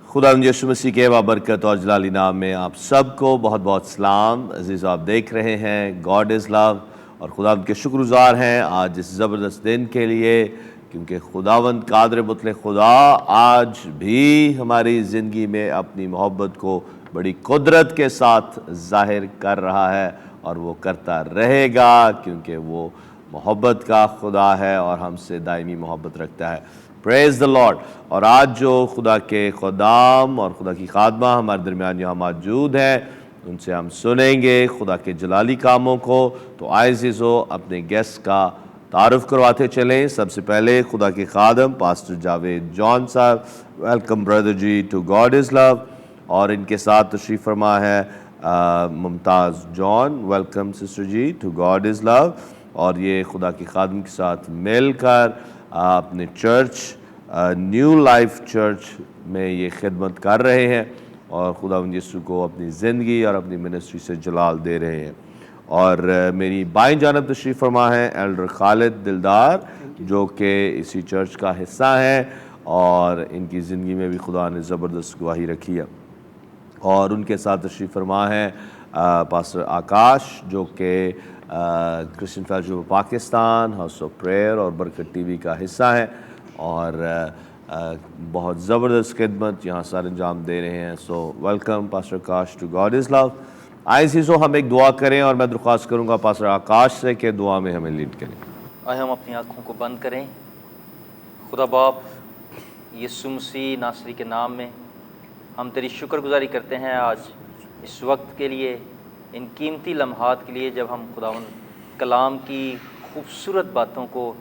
خدا یسوع مسیح کے بابرکت اور جلالی نام میں آپ سب کو بہت بہت سلام. عزیز آپ دیکھ رہے ہیں گاڈ از لو اور خداوند کے شکر گزار ہیں آج اس زبردست دن کے لیے، کیونکہ خداوند قادر مطلق خدا آج بھی ہماری زندگی میں اپنی محبت کو بڑی قدرت کے ساتھ ظاہر کر رہا ہے، اور وہ کرتا رہے گا کیونکہ وہ محبت کا خدا ہے اور ہم سے دائمی محبت رکھتا ہے. پریز دا لارڈ. اور آج جو خدا کے خدام اور خدا کی خادمہ ہمارے درمیان یہاں موجود ہیں، ان سے ہم سنیں گے خدا کے جلالی کاموں کو. تو آئے عزیزو اپنے گیسٹ کا تعارف کرواتے چلیں. سب سے پہلے خدا کے خادم پاسٹر جاوید جان صاحب. Welcome brother ji to God is love. اور ان کے ساتھ تشریف فرما ہے Mumtaz Jan. Welcome sister ji to God is love. اور یہ خدا کی خادم کے ساتھ مل کر اپنے چرچ نیو لائف چرچ میں یہ خدمت کر رہے ہیں اور خداوند یسوع کو اپنی زندگی اور اپنی منسٹری سے جلال دے رہے ہیں. اور میری بائیں جانب تشریف فرما ہے ایلڈر خالد دلدار، جو کہ اسی چرچ کا حصہ ہیں، اور ان کی زندگی میں بھی خدا نے زبردست گواہی رکھی ہے. اور ان کے ساتھ تشریف فرما ہے پاسٹر آکاش، جو کہ Christian fellowship Pakistan, house of prayer اور برکت ٹی وی کا حصہ ہیں، اور بہت زبردست خدمت یہاں سر انجام دے رہے ہیں. So welcome pastor Akash to God is love. آئے عزیزو ہم ایک دعا کریں، اور میں درخواست کروں گا پاسٹر آکاش سے کہ دعا میں ہمیں لیڈ کریں. آئے ہم اپنی آنکھوں کو بند کریں. خدا باپ یسوع مسیح ناصری کے نام میں ہم تیری شکر گزاری کرتے ہیں آج اس وقت کے لیے، ان قیمتی لمحات کے لیے جب ہم خداوند کلام کی خوبصورت باتوں کو،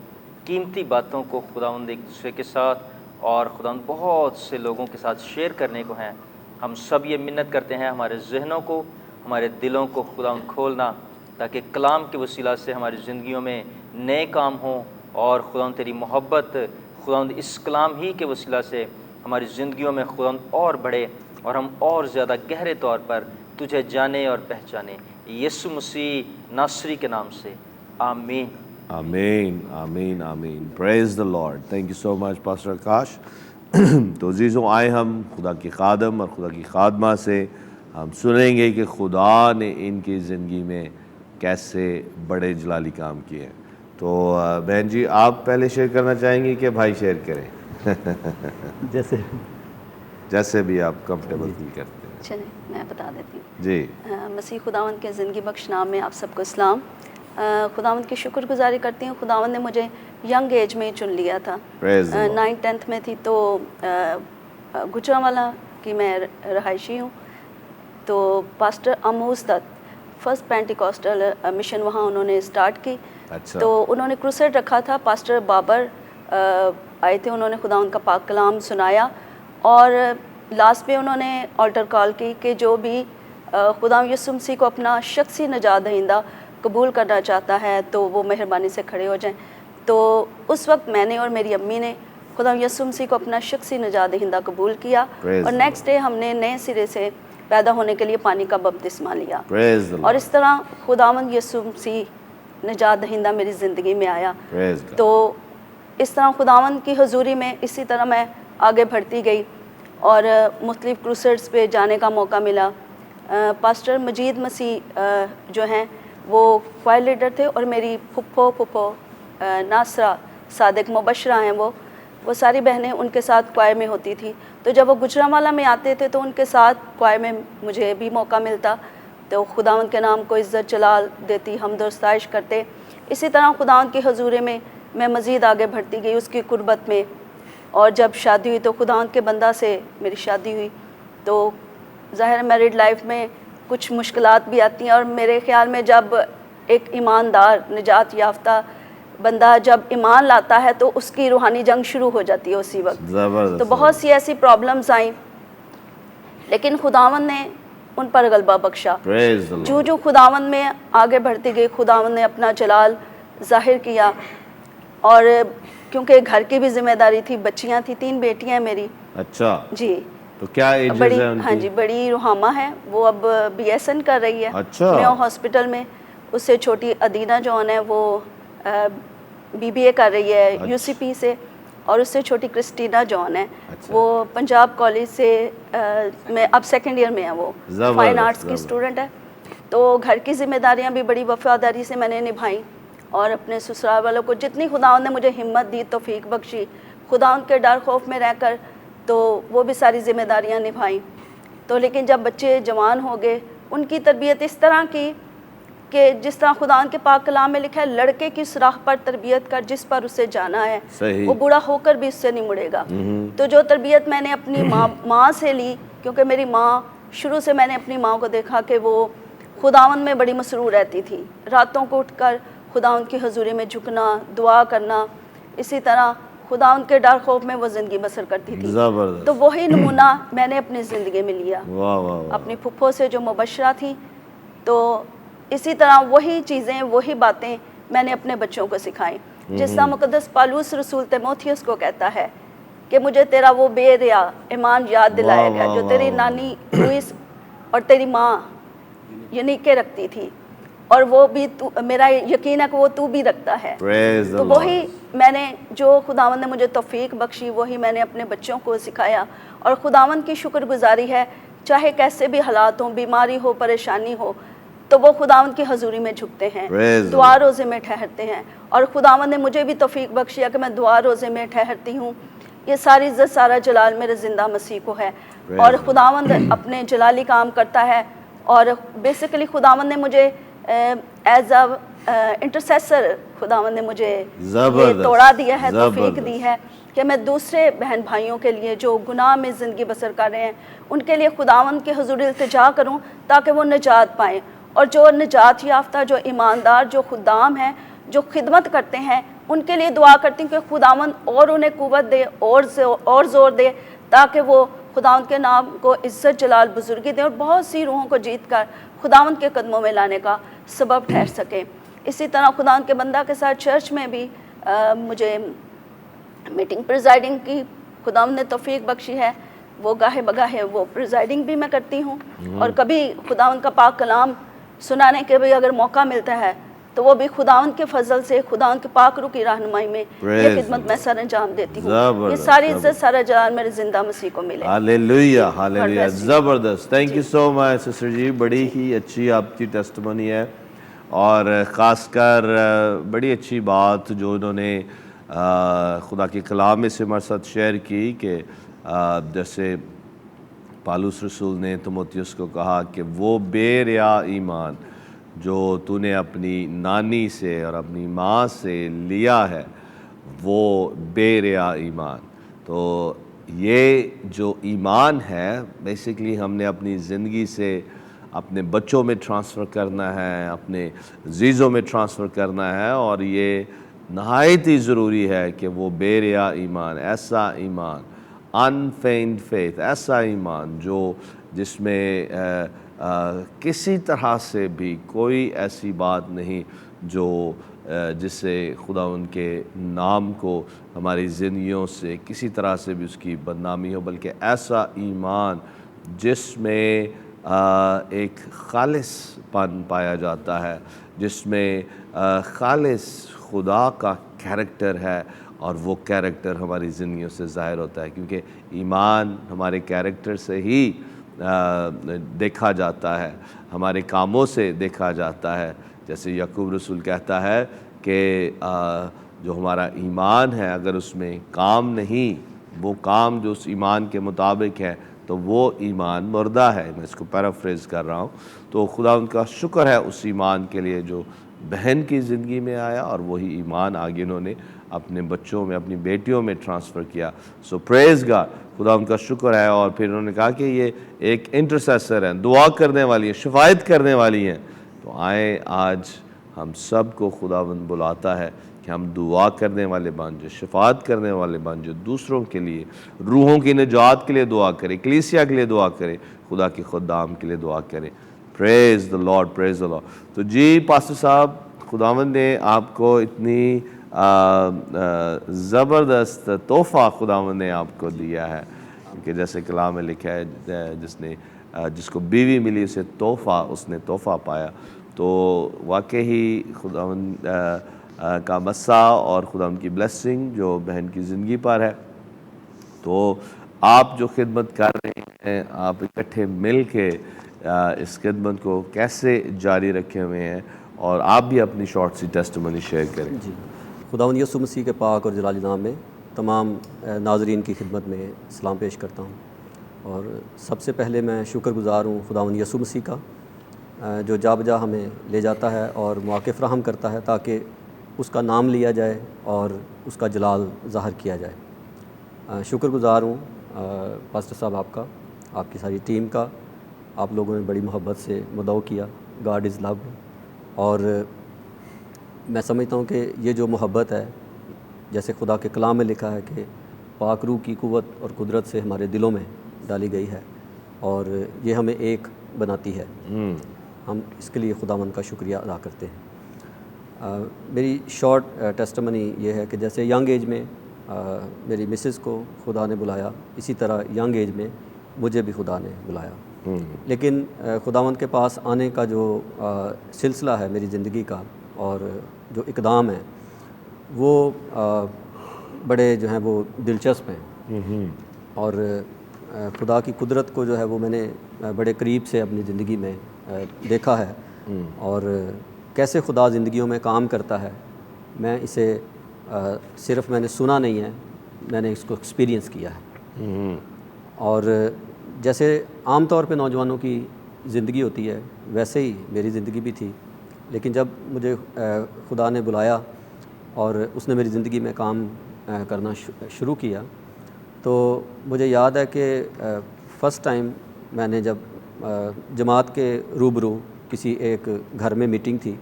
قیمتی باتوں کو خداوند ایک دوسرے کے ساتھ اور خداوند بہت سے لوگوں کے ساتھ شیئر کرنے کو ہیں. ہم سب یہ منت کرتے ہیں ہمارے ذہنوں کو، ہمارے دلوں کو خداوند کھولنا، تاکہ کلام کے وسیلہ سے ہماری زندگیوں میں نئے کام ہوں، اور خداوند تیری محبت خداوند اس کلام ہی کے وسیلہ سے ہماری زندگیوں میں خداوند اور بڑھے، اور ہم اور زیادہ گہرے طور پر تجھے جانے اور پہچانے. یسوع مسیح ناصری کے نام سے آمین. آمین آمین آمین. Praise the Lord. Thank you so much pastor Akash. تو عزیزوں آئے ہم خدا کی خادم اور خدا کی خادمہ سے ہم سنیں گے کہ خدا نے ان کی زندگی میں کیسے بڑے جلالی کام کیے. تو بہن جی آپ پہلے شیئر کرنا چاہیں گی کہ بھائی شیئر کریں؟ جیسے بھی آپ کمفرٹیبل فیل کرتے ہیں. چلیں میں بتا دیتی ہوں. جی. مسیح خداوند کے زندگی بخش نام میں آپ سب کو اسلام. خداوند کی شکر گزاری کرتی ہوں. خداوند نے مجھے ینگ ایج میں چن لیا تھا. 9th 10th میں تھی تو گجرانوالہ کی میں رہائشی ہوں. تو پاسٹر اموز دت فرسٹ پینٹیکاسٹل مشن وہاں انہوں نے اسٹارٹ کی. تو انہوں نے کروسیڈ رکھا تھا. پاسٹر بابر آئے تھے، انہوں نے خداوند کا پاک کلام سنایا، اور لاسٹ میں انہوں نے آلٹر کال کی کہ جو بھی خداوند یسوع مسیح کو اپنا شخصی نجات دہندہ قبول کرنا چاہتا ہے تو وہ مہربانی سے کھڑے ہو جائیں. تو اس وقت میں نے اور میری امی نے خداوند یسوع مسیح کو اپنا شخصی نجات دہندہ قبول کیا، اور نیکسٹ ڈے ہم نے نئے سرے سے پیدا ہونے کے لیے پانی کا بپتسمہ لیا. اور اس طرح خداوند یسوع مسیح نجات دہندہ میری زندگی میں آیا. تو اس طرح خداوند کی حضوری میں اسی طرح میں آگے بڑھتی گئی، اور مختلف کروسیڈز پہ جانے کا موقع ملا. پاسٹر مجید مسیح جو ہیں وہ کوائر لیڈر تھے، اور میری پھپھو ناصرہ صادق مبشرہ ہیں، وہ ساری بہنیں ان کے ساتھ کوائر میں ہوتی تھی. تو جب وہ گجرانوالہ میں آتے تھے تو ان کے ساتھ کوائر میں مجھے بھی موقع ملتا، تو خداوند کے نام کو عزت جلال دیتی، حمد و ستائش کرتے. اسی طرح خداوند کی حضوری میں میں مزید آگے بڑھتی گئی اس کی قربت میں. اور جب شادی ہوئی تو خداوند کے بندہ سے میری شادی ہوئی. تو ظاہر میرڈ لائف میں کچھ مشکلات بھی آتی ہیں، اور میرے خیال میں جب ایک ایماندار نجات یافتہ بندہ جب ایمان لاتا ہے تو اس کی روحانی جنگ شروع ہو جاتی ہے اسی وقت. تو بہت سی ایسی پرابلمز آئیں، لیکن خداوند نے ان پر غلبہ بخشا. جو خداوند میں آگے بڑھتی گئی خداوند نے اپنا جلال ظاہر کیا. اور کیونکہ گھر کی بھی ذمہ داری تھی، بچیاں تھیں، 3 بیٹیاں ہیں میری. اچھا جی. تو کیا ایجز بڑی ہیں ان کی؟ ہاں جی، بڑی روحامہ ہے، وہ اب BSN کر رہی ہے میو ہاسپٹل میں. اس سے چھوٹی ادینہ جون ہے وہ BBA کر رہی ہے UCP سے. اور اس سے چھوٹی کرسٹینا جان ہے، وہ پنجاب کالج سے میں اب سیکنڈ ایئر میں ہے، وہ فائن آرٹس کی اسٹوڈنٹ ہے۔ تو گھر کی ذمہ داریاں بھی بڑی وفاداری سے میں نے نبھائیں، اور اپنے سسرال والوں کو جتنی خداوند نے مجھے ہمت دی، توفیق بخشی، خداوند کے ڈر خوف میں رہ کر تو وہ بھی ساری ذمہ داریاں نبھائیں۔ تو لیکن جب بچے جوان ہو گئے، ان کی تربیت اس طرح کی کہ جس طرح خداوند کے پاک کلام میں لکھا ہے، لڑکے کی اس راہ پر تربیت کر جس پر اسے جانا ہے، وہ بوڑھا ہو کر بھی اس سے نہیں مڑے گا۔ تو جو تربیت میں نے اپنی ماں سے لی، کیونکہ میری ماں شروع سے میں نے اپنی ماں کو دیکھا کہ وہ خداوند میں بڑی مسرور رہتی تھی، راتوں کو اٹھ کر خداوند کی حضوری میں جھکنا، دعا کرنا، اسی طرح خداوند کے ڈر خوف میں وہ زندگی بسر کرتی تھی۔ تو وہی نمونہ میں نے اپنی زندگی میں لیا، اپنی پھپھو سے جو مبشرہ تھی، تو اسی طرح وہی چیزیں، وہی باتیں میں نے اپنے بچوں کو سکھائیں۔ جس طرح مقدس پالوس رسول تیموتھیوس کو کہتا ہے کہ مجھے تیرا وہ بے ریا ایمان یاد دلایا گیا جو تیری نانی لوئس اور تیری ماں یونیکے رکھتی تھی، اور وہ بھی میرا یقین ہے کہ وہ تو بھی رکھتا ہے۔ تو وہی میں نے، جو خداوند نے مجھے توفیق بخشی، وہی میں نے اپنے بچوں کو سکھایا، اور خداوند کی شکر گزاری ہے، چاہے کیسے بھی حالات ہوں، بیماری ہو، پریشانی ہو، تو وہ خداوند کی حضوری میں جھکتے ہیں، دعا روزے میں ٹھہرتے ہیں، اور خداوند نے مجھے بھی توفیق بخشیا کہ میں دعا روزے میں ٹھہرتی ہوں۔ یہ ساری عزت سارا جلال میرے زندہ مسیح کو ہے، اور خداوند اپنے جلالی کام کرتا ہے، اور بیسیکلی خداوند نے مجھے ایز انٹرسیسر خداوند نے مجھے یہ توڑا دیا ہے، توفیق دی ہے کہ میں دوسرے بہن بھائیوں کے لیے جو گناہ میں زندگی بسر کر رہے ہیں، ان کے لیے خداوند کے حضور التجا کروں تاکہ وہ نجات پائیں، اور جو نجات یافتہ، جو ایماندار، جو خدام ہیں، جو خدمت کرتے ہیں، ان کے لیے دعا کرتی ہوں کہ خداوند اور انہیں قوت دے، اور زور دے، تاکہ وہ خداوند کے نام کو عزت جلال بزرگی دیں، اور بہت سی روحوں کو جیت کر خداوند کے قدموں میں لانے کا سبب ٹھہر سکیں۔ اسی طرح خداوند کے بندہ کے ساتھ چرچ میں بھی مجھے میٹنگ پریزائڈنگ کی خداوند نے توفیق بخشی ہے، وہ گاہے بگاہے وہ پریزائڈنگ بھی میں کرتی ہوں، اور کبھی خداوند کا پاک کلام سنانے کے بھی اگر موقع ملتا ہے تو وہ بھی خداوند کے فضل سے، خداوند کے پاک روح کی رہنمائی میں یہ خدمت میں سر انجام دیتی ہوں۔ یہ ساری عزت سارا جلال میرے زندہ مسیح کو ملے۔ ہالیلویہ، ہالیلویہ، زبردست، thank you so much sister ji, بڑی ہی اچھی آپ کی ٹیسٹمونی ہے، اور خاص کر بڑی اچھی بات جو انہوں نے خدا کے کلام میں سے ہمارے ساتھ شیئر کی، کہ جیسے پالوس رسول نے تیموتھیوس کو کہا کہ وہ بے ریا ایمان جو تو نے اپنی نانی سے اور اپنی ماں سے لیا ہے، وہ بے ریا ایمان۔ تو یہ جو ایمان ہے بیسیکلی ہم نے اپنی زندگی سے اپنے بچوں میں ٹرانسفر کرنا ہے، اپنے عزیزوں میں ٹرانسفر کرنا ہے، اور یہ نہایت ہی ضروری ہے کہ وہ بے ریا ایمان، ایسا ایمان، انفینڈ فیتھ، ایسا ایمان جو جس میں کسی طرح سے بھی کوئی ایسی بات نہیں جو جس سے خدا ان کے نام کو ہماری زندگیوں سے کسی طرح سے بھی اس کی بدنامی ہو، بلکہ ایسا ایمان جس میں ایک خالص پن پایا جاتا ہے، جس میں خالص خدا کا کیریکٹر ہے، اور وہ کیریکٹر ہماری زندگیوں سے ظاہر ہوتا ہے، کیونکہ ایمان ہمارے کیریکٹر سے ہی دیکھا جاتا ہے، ہمارے کاموں سے دیکھا جاتا ہے۔ جیسے یعقوب رسول کہتا ہے کہ جو ہمارا ایمان ہے، اگر اس میں کام نہیں، وہ کام جو اس ایمان کے مطابق ہے، تو وہ ایمان مردہ ہے۔ میں اس کو پیرافریز کر رہا ہوں۔ تو خدا ان کا شکر ہے اس ایمان کے لیے جو بہن کی زندگی میں آیا، اور وہی ایمان آگے انہوں نے اپنے بچوں میں، اپنی بیٹیوں میں ٹرانسفر کیا۔ سو پریز گاڈ، خدا ان کا شکر ہے۔ اور پھر انہوں نے کہا کہ یہ ایک انٹرسیسر ہیں، دعا کرنے والی ہیں، شفاعت کرنے والی ہیں۔ تو آئیں آج ہم سب کو خداوند بلاتا ہے کہ ہم دعا کرنے والے بن جائیں، شفاعت کرنے والے بن جائیں، دوسروں کے لیے، روحوں کی نجات کے لیے دعا کریں، کلیسیا کے لیے دعا کریں، خدا کے خدام کے لیے دعا کریں۔ پریز the lord, praise the lord. تو جی پاسٹر صاحب، خداوند نے آپ کو اتنی زبردست تحفہ خداوند نے آپ کو دیا ہے، کہ جیسے کلام میں لکھا ہے جس کو بیوی ملی اسے تحفہ، اس نے تحفہ پایا۔ تو واقعی خداوند کا مسا اور خدا ان کی بلیسنگ جو بہن کی زندگی پر ہے. تو آپ جو خدمت کر رہے ہیں، آپ اکٹھے مل کے اس خدمت کو کیسے جاری رکھے ہوئے ہیں، اور آپ بھی اپنی شارٹ سی ٹیسٹیمونی شیئر کریں. جی، خداوند یسوع مسیح کے پاک اور جلالی نام میں تمام ناظرین کی خدمت میں سلام پیش کرتا ہوں. اور سب سے پہلے میں شکر گزار ہوں خداوند یسوع مسیح کا، جو جا بجا ہمیں لے جاتا ہے اور مواقع فراہم کرتا ہے تاکہ اس کا نام لیا جائے اور اس کا جلال ظاہر کیا جائے. شکر گزار ہوں پاسٹر صاحب آپ کا، آپ کی ساری ٹیم کا. آپ لوگوں نے بڑی محبت سے مدعو کیا. God is love. اور میں سمجھتا ہوں کہ یہ جو محبت ہے، جیسے خدا کے کلام میں لکھا ہے کہ پاک روح کی قوت اور قدرت سے ہمارے دلوں میں ڈالی گئی ہے، اور یہ ہمیں ایک بناتی ہے. ہم اس کے لیے خداوند کا شکریہ ادا کرتے ہیں. میری شارٹ ٹیسٹیمنی یہ ہے کہ جیسے ینگ ایج میں میری مسز کو خدا نے بلایا، اسی طرح ینگ ایج میں مجھے بھی خدا نے بلایا. لیکن خداوند کے پاس آنے کا جو سلسلہ ہے میری زندگی کا اور جو اقدام ہے وہ بڑے جو ہیں وہ دلچسپ ہیں. اور خدا کی قدرت کو جو ہے وہ میں نے بڑے قریب سے اپنی زندگی میں دیکھا ہے، اور کیسے خدا زندگیوں میں کام کرتا ہے. میں اسے صرف میں نے سنا نہیں ہے، میں نے اس کو ایکسپیرینس کیا ہے. اور جیسے عام طور پہ نوجوانوں کی زندگی ہوتی ہے ویسے ہی میری زندگی بھی تھی. لیکن جب مجھے خدا نے بلایا اور اس نے میری زندگی میں کام کرنا شروع کیا، تو مجھے یاد ہے کہ فرسٹ ٹائم میں نے جب جماعت کے روبرو کسی ایک گھر میں میٹنگ تھی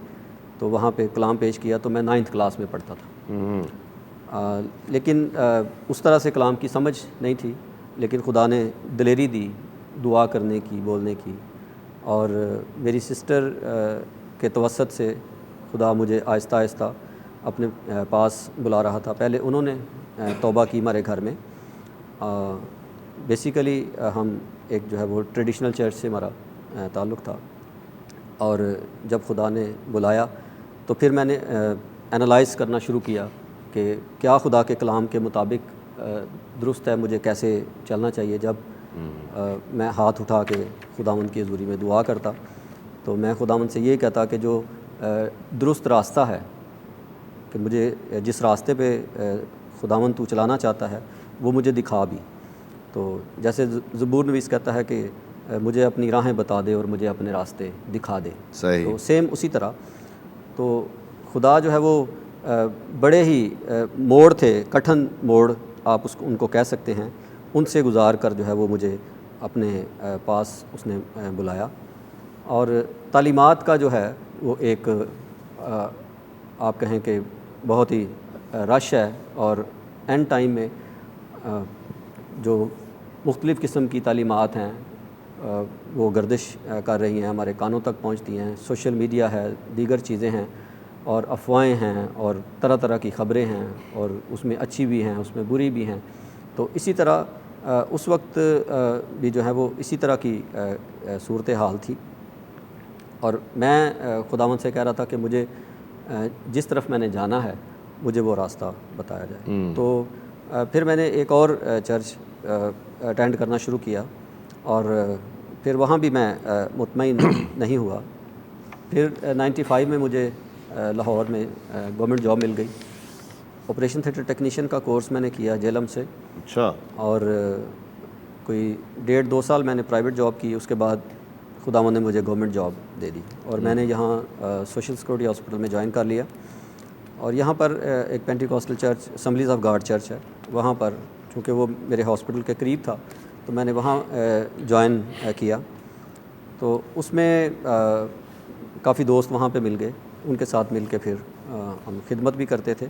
تو وہاں پہ کلام پیش کیا، تو میں 9th کلاس میں پڑھتا تھا. لیکن اس طرح سے کلام کی سمجھ نہیں تھی، لیکن خدا نے دلیری دی دعا کرنے کی، بولنے کی. اور میری سسٹر کے توسط سے خدا مجھے آہستہ آہستہ اپنے پاس بلا رہا تھا. پہلے انہوں نے توبہ کی ہمارے گھر میں. بیسیکلی ہم ایک جو ہے وہ ٹریڈیشنل چرچ سے ہمارا تعلق تھا. اور جب خدا نے بلایا تو پھر میں نے انالائز کرنا شروع کیا کہ کیا خدا کے کلام کے مطابق درست ہے، مجھے کیسے چلنا چاہیے. جب میں ہاتھ اٹھا کے خداوند کی حضوری میں دعا کرتا تو میں خداوند سے یہ کہتا کہ جو درست راستہ ہے، کہ مجھے جس راستے پہ خداوند تو چلانا چاہتا ہے وہ مجھے دکھا بھی. تو جیسے زبور نویس کہتا ہے کہ مجھے اپنی راہیں بتا دے اور مجھے اپنے راستے دکھا دے. صحیح. تو سیم اسی طرح تو خدا جو ہے وہ بڑے ہی موڑ تھے، کٹھن موڑ آپ ان کو کہہ سکتے ہیں، ان سے گزار کر جو ہے وہ مجھے اپنے پاس اس نے بلایا. اور تعلیمات کا جو ہے وہ ایک آپ کہیں کہ بہت ہی رش ہے، اور اینڈ ٹائم میں جو مختلف قسم کی تعلیمات ہیں وہ گردش کر رہی ہیں، ہمارے کانوں تک پہنچتی ہیں. سوشل میڈیا ہے، دیگر چیزیں ہیں، اور افواہیں ہیں، اور طرح طرح کی خبریں ہیں، اور اس میں اچھی بھی ہیں، اس میں بری بھی ہیں. تو اسی طرح اس وقت بھی جو ہے وہ اسی طرح کی صورتحال تھی. اور میں خداوند سے کہہ رہا تھا کہ مجھے جس طرف میں نے جانا ہے مجھے وہ راستہ بتایا جائے. تو پھر میں نے ایک اور چرچ اٹینڈ کرنا شروع کیا، اور پھر وہاں بھی میں مطمئن نہیں ہوا. پھر 95 میں مجھے لاہور میں گورنمنٹ جاب مل گئی. آپریشن تھیٹر ٹیکنیشین کا کورس میں نے کیا جیلم سے. اچھا. اور کوئی 1.5-2 سال میں نے پرائیویٹ جاب کی. اس کے بعد خداوند نے مجھے گورنمنٹ جاب دے دی، اور میں نے یہاں سوشل سیکورٹی ہاسپٹل میں جوائن کر لیا. اور یہاں پر ایک Pentecostal church assemblies of God church ہے، وہاں پر چونکہ وہ میرے ہاسپٹل کے قریب تھا تو میں نے وہاں جوائن کیا. تو اس میں کافی دوست وہاں پہ مل گئے، ان کے ساتھ مل کے پھر ہم خدمت بھی کرتے تھے.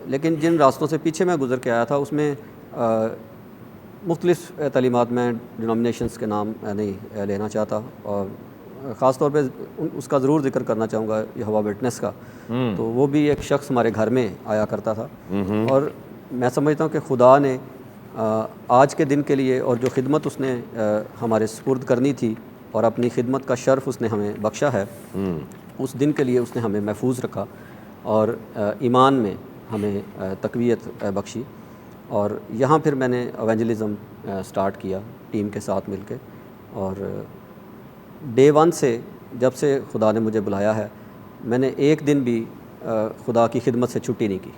لیکن جن راستوں سے پیچھے میں گزر کے آیا تھا اس میں مختلف تعلیمات، میں ڈینومینیشنس کے نام نہیں لینا چاہتا، اور خاص طور پہ اس کا ضرور ذکر کرنا چاہوں گا یہوہ وٹنس کا. تو وہ بھی ایک شخص ہمارے گھر میں آیا کرتا تھا، اور میں سمجھتا ہوں کہ خدا نے آج کے دن کے لیے اور جو خدمت اس نے ہمارے سپرد کرنی تھی اور اپنی خدمت کا شرف اس نے ہمیں بخشا ہے، اس دن کے لیے اس نے ہمیں محفوظ رکھا. اور ایمان میں ہمیں تقویت بخشی. اور یہاں پھر میں نے ایونجلزم سٹارٹ کیا ٹیم کے ساتھ مل کے. اور ڈے ون سے جب سے خدا نے مجھے بلایا ہے میں نے ایک دن بھی خدا کی خدمت سے چھٹی نہیں کی.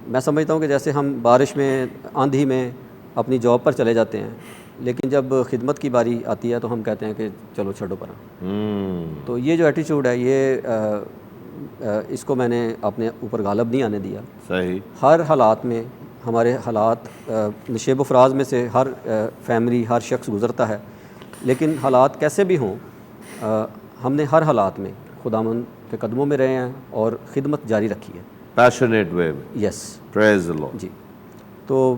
میں سمجھتا ہوں کہ جیسے ہم بارش میں آندھی میں اپنی جاب پر چلے جاتے ہیں, لیکن جب خدمت کی باری آتی ہے تو ہم کہتے ہیں کہ چلو چھوڑو پرا. تو یہ جو ایٹیچیوڈ ہے یہ اس کو میں نے اپنے اوپر غالب نہیں آنے دیا. صحیح. ہر حالات میں ہمارے حالات نشیب و فراز میں سے ہر فیملی ہر شخص گزرتا ہے, لیکن حالات کیسے بھی ہوں ہم نے ہر حالات میں خداوند کے قدموں میں رہے ہیں اور خدمت جاری رکھی ہے. پیشنیٹ وے میں. یس. پریز دی لارڈ. جی. تو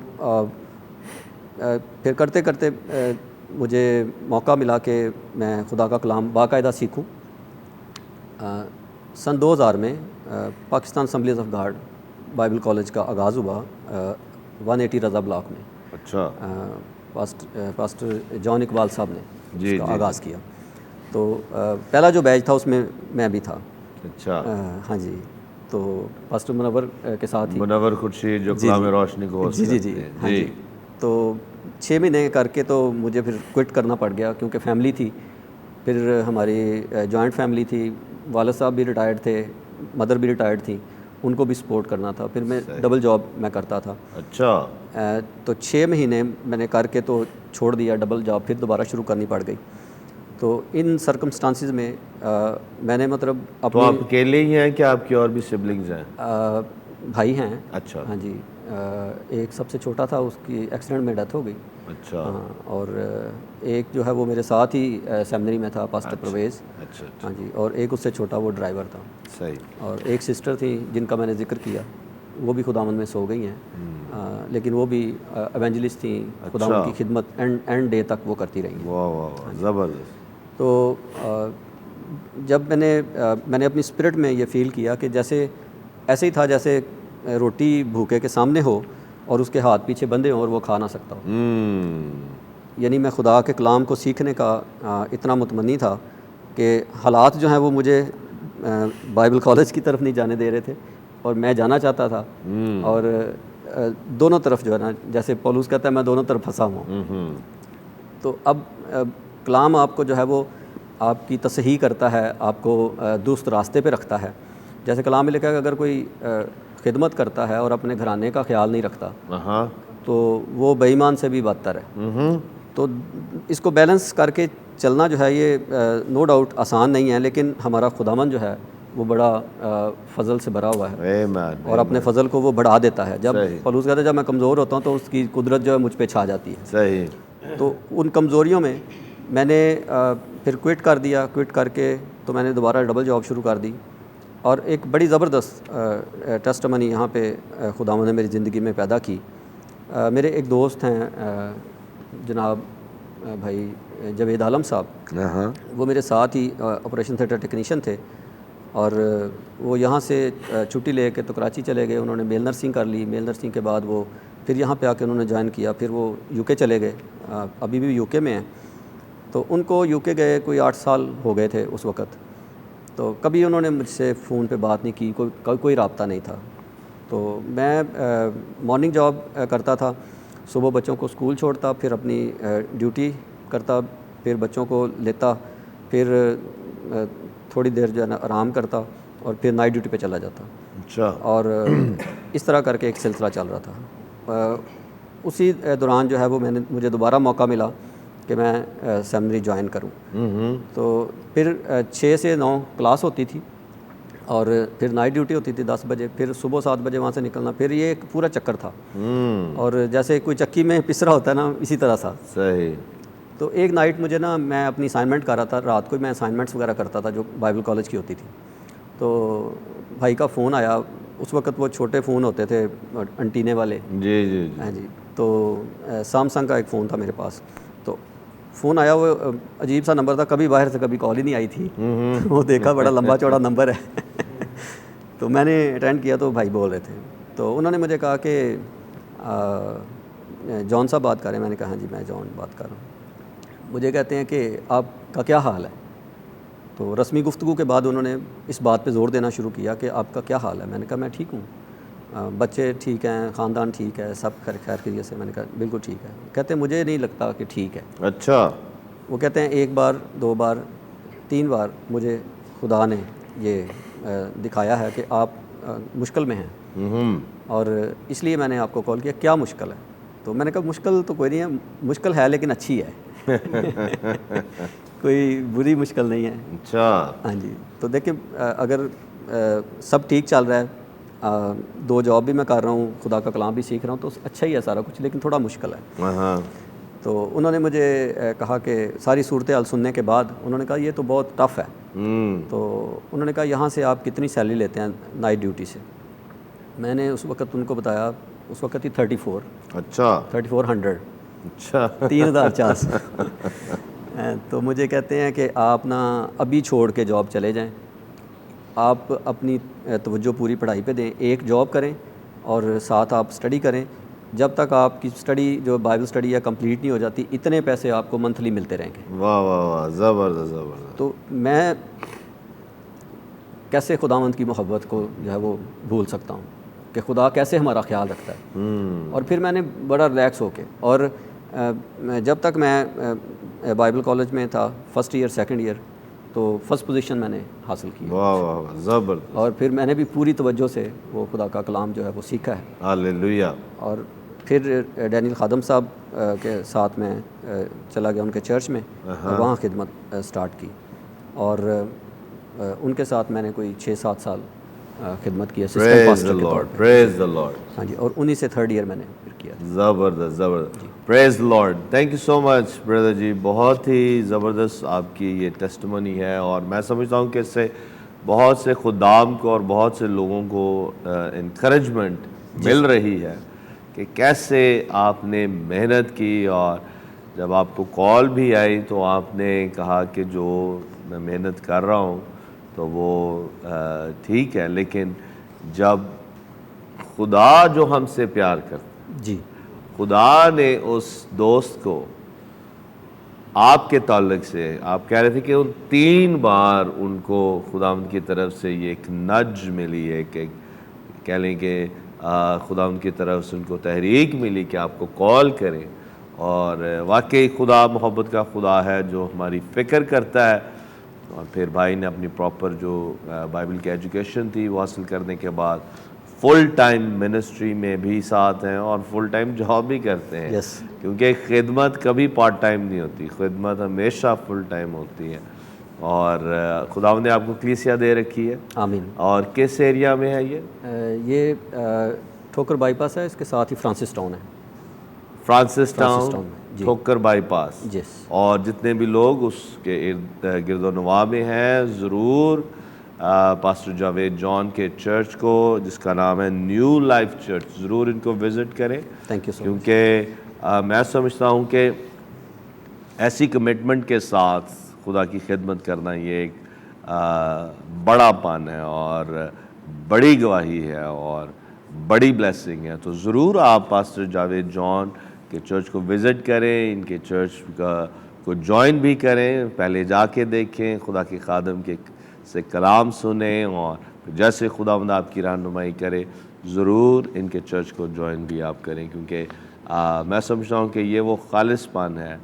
پھر کرتے کرتے مجھے موقع ملا کہ میں خدا کا کلام باقاعدہ سیکھوں. سن 2000 میں Pakistan assemblies of God Bible college کا آغاز ہوا 180 رضا بلاک میں. اچھا. پاسٹر جان اقبال صاحب نے جی اس کا آغاز کیا. تو پہلا جو بیچ تھا اس میں بھی تھا. اچھا. ہاں جی. تو پاسٹر منور کے ساتھ ہی منور خورشید جو کلام روشنی کو ہوسٹ کرتے ہیں. ہاں جی. تو 6 مہینے کر کے تو مجھے پھر کوئٹ کرنا پڑ گیا کیونکہ فیملی تھی. پھر ہماری جوائنٹ فیملی تھی, والد صاحب بھی ریٹائرڈ تھے, مدر بھی ریٹائرڈ تھیں, ان کو بھی سپورٹ کرنا تھا. پھر میں ڈبل جاب میں کرتا تھا. اچھا. تو 6 مہینے میں نے کر کے تو چھوڑ دیا ڈبل جاب, پھر دوبارہ شروع کرنی پڑ گئی. تو ان سرکمسٹانسز میں میں نے مطلب تو آپ اکیلے ہی ہیں کہ آپ کی اور بھی سبلنگز ہیں؟ بھائی ہیں. اچھا. ہاں جی. ایک سب سے چھوٹا تھا, اس کی ایکسیڈنٹ میں ڈیتھ ہو گئی. اچھا. ہاں. اور ایک جو ہے وہ میرے ساتھ ہی سیمنری میں تھا, پاسٹر پرویز. اچھا. ہاں جی. اور ایک اس سے چھوٹا وہ ڈرائیور تھا. صحیح. اور ایک سسٹر تھی جن کا میں نے ذکر کیا, وہ بھی خداوند میں سو گئی ہیں, لیکن وہ بھی ایونجلسٹ تھیں. خداوند کی خدمت اینڈ ڈے تک وہ کرتی رہیں. واہ واہ, زبردست. تو جب میں نے اپنی اسپرٹ میں یہ فیل کیا کہ جیسے ایسے ہی تھا جیسے روٹی بھوکے کے سامنے ہو اور اس کے ہاتھ پیچھے بندھے ہوں اور وہ کھا نہ سکتا ہو. یعنی میں خدا کے کلام کو سیکھنے کا اتنا متمنی تھا کہ حالات جو ہیں وہ مجھے بائبل کالج کی طرف نہیں جانے دے رہے تھے اور میں جانا چاہتا تھا. اور دونوں طرف جو ہے نا, جیسے پولوس کہتا ہے میں دونوں طرف پھنسا ہوں. تو اب کلام آپ کو جو ہے وہ آپ کی تصحیح کرتا ہے, آپ کو درست راستے پہ رکھتا ہے. جیسے کلام میں لکھا ہے کہ اگر کوئی خدمت کرتا ہے اور اپنے گھرانے کا خیال نہیں رکھتا تو وہ بے ایمان سے بھی بدتر ہے. تو اس کو بیلنس کر کے چلنا جو ہے یہ نو ڈاؤٹ آسان نہیں ہے, لیکن ہمارا خداوند جو ہے وہ بڑا فضل سے بھرا ہوا ہے اور اپنے فضل کو وہ بڑھا دیتا ہے. جب پولوس کہتا ہے جب میں کمزور ہوتا ہوں تو اس کی قدرت جو ہے مجھ پہ چھا جاتی ہے. صحیح. تو ان کمزوریوں میں نے پھر کوئٹ کر دیا. کوئٹ کر کے تو میں نے دوبارہ ڈبل جاب شروع کر دی. اور ایک بڑی زبردست ٹیسٹمنی یہاں پہ خداوند نے میری زندگی میں پیدا کی. میرے ایک دوست ہیں جناب بھائی جاوید عالم صاحب, وہ میرے ساتھ ہی آپریشن تھیٹر ٹیکنیشین تھے. اور وہ یہاں سے چھٹی لے کے تو کراچی چلے گئے. انہوں نے میل نرسنگ کر لی. میل نرسنگ کے بعد وہ پھر یہاں پہ آ کے انہوں نے جوائن کیا. پھر وہ یو کے چلے گئے, ابھی بھی یو کے میں ہیں. تو ان کو یو کے گئے کوئی 8 سال ہو گئے تھے اس وقت. تو کبھی انہوں نے مجھ سے فون پہ بات نہیں کی, کوئی رابطہ نہیں تھا. تو میں مارننگ جاب کرتا تھا, صبح بچوں کو اسکول چھوڑتا, پھر اپنی ڈیوٹی کرتا, پھر بچوں کو لیتا, پھر تھوڑی دیر جو ہے نا آرام کرتا اور پھر نائٹ ڈیوٹی پہ چلا جاتا. اچھا. اور اس طرح کر کے ایک سلسلہ چل رہا تھا. اسی دوران جو ہے وہ مجھے دوبارہ موقع ملا کہ میں سیمنری جوائن کروں. تو پھر 6 سے 9 کلاس ہوتی تھی اور پھر نائٹ ڈیوٹی ہوتی تھی 10 بجے, پھر صبح 7 بجے وہاں سے نکلنا. پھر یہ ایک پورا چکر تھا اور جیسے کوئی چکی میں پسرا ہوتا ہے نا, اسی طرح تھا. صحیح. تو ایک نائٹ مجھے نا, میں اپنی اسائنمنٹ کر رہا تھا, رات کو میں اسائنمنٹس وغیرہ کرتا تھا جو بائبل کالج کی ہوتی تھی. تو بھائی کا فون آیا. اس وقت وہ چھوٹے فون ہوتے تھے انٹینے والے. جی جی ہاں جی. تو سامسنگ کا ایک فون تھا میرے پاس. تو فون آیا, وہ عجیب سا نمبر تھا, کبھی باہر سے کبھی کال ہی نہیں آئی تھی. وہ دیکھا بڑا لمبا چوڑا نمبر ہے. تو میں نے اٹینڈ کیا تو بھائی بول رہے تھے. تو انہوں نے مجھے کہا کہ جان صاحب بات کر رہے ہیں. میں نے کہا ہاں جی میں جان بات کر رہا ہوں. مجھے کہتے ہیں کہ آپ کا کیا حال ہے؟ تو تو رسمی گفتگو کے بعد انہوں نے اس بات پہ زور دینا شروع کیا کہ آپ کا کیا حال ہے. میں نے کہا میں ٹھیک ہوں, بچے ٹھیک ہیں, خاندان ٹھیک ہے, سب خیر خیریت سے. میں نے کہا بالکل ٹھیک ہے. کہتے ہیں مجھے نہیں لگتا کہ ٹھیک ہے. اچھا. وہ کہتے ہیں 1 بار 2 بار 3 بار مجھے خدا نے یہ دکھایا ہے کہ آپ مشکل میں ہیں, اور اس لیے میں نے آپ کو کال کیا. کیا مشکل ہے؟ تو میں نے کہا مشکل تو کوئی نہیں ہے, مشکل ہے لیکن اچھی ہے. کوئی بری مشکل نہیں ہے. اچھا. ہاں جی. تو دیکھیں اگر سب ٹھیک چل رہا ہے, 2 جاب بھی میں کر رہا ہوں, خدا کا کلام بھی سیکھ رہا ہوں, تو اچھا ہی ہے سارا کچھ, لیکن تھوڑا مشکل ہے. ہاں. تو انہوں نے مجھے کہا کہ ساری صورتحال سننے کے بعد انہوں نے کہا یہ تو بہت ٹف ہے. تو انہوں نے کہا یہاں سے آپ کتنی سیلری لیتے ہیں نائٹ ڈیوٹی سے؟ میں نے اس وقت ان کو بتایا, اس وقت ہی 34. اچھا. 3400. اچھا. 3400. تو مجھے کہتے ہیں کہ آپ نا ابھی چھوڑ کے جاب چلے جائیں, آپ اپنی توجہ پوری پڑھائی پہ دیں, ایک جاب کریں اور ساتھ آپ اسٹڈی کریں. جب تک آپ کی اسٹڈی جو بائبل اسٹڈی ہے کمپلیٹ نہیں ہو جاتی, اتنے پیسے آپ کو منتھلی ملتے رہیں گے. واہ واہ واہ, زبردست زبردست. تو میں کیسے خداوند کی محبت کو جو ہے وہ بھول سکتا ہوں کہ خدا کیسے ہمارا خیال رکھتا ہے. اور پھر میں نے بڑا ریلیکس ہو کے, اور جب تک میں بائبل کالج میں تھا, فرسٹ ایئر سیکنڈ ایئر, تو فرسٹ پوزیشن میں نے حاصل کی. واہ واہ واہ, زبردست. اور پھر میں نے بھی پوری توجہ سے وہ خدا کا کلام جو ہے وہ سیکھا ہے. ہاللیلویا. اور پھر ڈینیل خادم صاحب کے ساتھ میں چلا گیا ان کے چرچ میں, اور وہاں خدمت سٹارٹ کی. اور ان کے ساتھ میں نے کوئی 6-7 سال خدمت کی اسسٹنٹ پاسٹر کے طور پہ. پریز دا لارڈ. ہاں جی. اور انہی سے 3rd ایئر میں نے پھر کیا. زبردست زبردست. Praise the Lord. Thank you so much brother ji, بہت ہی زبردست آپ کی یہ ٹیسٹمنی ہے, اور میں سمجھتا ہوں کہ اس سے بہت سے خدام کو اور بہت سے لوگوں کو انکریجمنٹ مل رہی ہے کہ کیسے آپ نے محنت کی, اور جب آپ کو کال بھی آئی تو آپ نے کہا کہ جو میں محنت کر رہا ہوں تو وہ ٹھیک ہے, لیکن جب خدا جو ہم سے پیار کرتا, جی, خدا نے اس دوست کو آپ کے تعلق سے, آپ کہہ رہے تھے کہ ان 3 بار ان کو خداوند کی طرف سے یہ ایک نج ملی ہے, کہ کہہ لیں کہ خداوند کی طرف سے ان کو تحریک ملی کہ آپ کو کال کریں. اور واقعی خدا محبت کا خدا ہے جو ہماری فکر کرتا ہے. اور پھر بھائی نے اپنی پراپر جو بائبل کی ایجوکیشن تھی وہ حاصل کرنے کے بعد فل ٹائم منسٹری میں بھی ساتھ ہیں, اور فل ٹائم جاب بھی کرتے ہیں. یس, کیونکہ خدمت کبھی پارٹ ٹائم نہیں ہوتی, خدمت ہمیشہ فل ٹائم ہوتی ہے. اور خداوند نے آپ کو کلیسیا دے رکھی ہے. آمین. اور کس ایریا میں ہے یہ ٹھوکر بائی پاس ہے, اس کے ساتھ ہی فرانسس ٹاؤن ہے. فرانسس ٹاؤن, ٹاؤن میں, جی. ٹھوکر بائی پاس. یس. اور جتنے بھی لوگ اس کے ارد گرد و نواح میں ہیں, ضرور پاسٹر جاوید جان کے چرچ کو, جس کا نام ہے نیو لائف چرچ, ضرور ان کو وزٹ کریں. تھینک یو سو مچ. کیونکہ میں سمجھتا ہوں کہ ایسی کمٹمنٹ کے ساتھ خدا کی خدمت کرنا یہ ایک بڑا پن ہے, اور بڑی گواہی ہے, اور بڑی بلیسنگ ہے. تو ضرور آپ پاسٹر جاوید جان کے چرچ کو وزٹ کریں, ان کے چرچ کو جوائن بھی کریں, پہلے جا کے دیکھیں, خدا کے خادم کے سے کلام سنیں, اور جیسے خداوند آپ کی رہنمائی کرے ضرور ان کے چرچ کو جوائن بھی آپ کریں. کیونکہ میں سمجھتا ہوں کہ یہ وہ خالص پن ہے,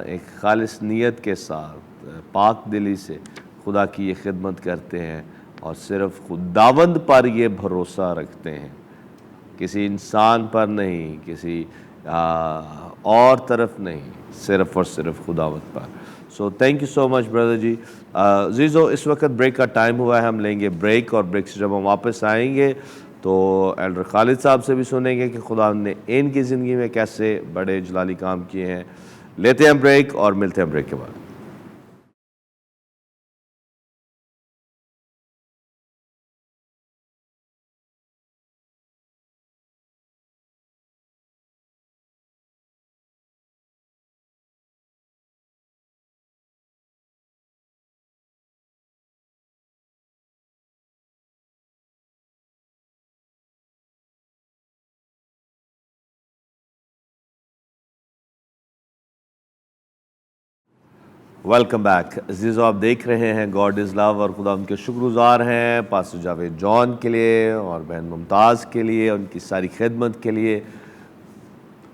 ایک خالص نیت کے ساتھ پاک دلی سے خدا کی یہ خدمت کرتے ہیں, اور صرف خداوند پر یہ بھروسہ رکھتے ہیں, کسی انسان پر نہیں, کسی اور طرف نہیں, صرف اور صرف خداوند پر. So thank you so much brother ji. عزیزو, اس وقت بریک کا ٹائم ہوا ہے, ہم لیں گے بریک, اور بریک سے جب ہم واپس آئیں گے تو ایلڈر خالد صاحب سے بھی سنیں گے کہ خدا نے ان کی زندگی میں کیسے بڑے جلالی کام کیے ہیں. لیتے ہیں بریک اور ملتے ہیں بریک کے بعد. ویلکم بیک عزیزو، آپ دیکھ رہے ہیں گاڈ از لو اور خدا ان کے شکر گزار ہیں پاسٹر جاوید جان کے لیے اور بہن ممتاز کے لیے، ان کی ساری خدمت کے لیے،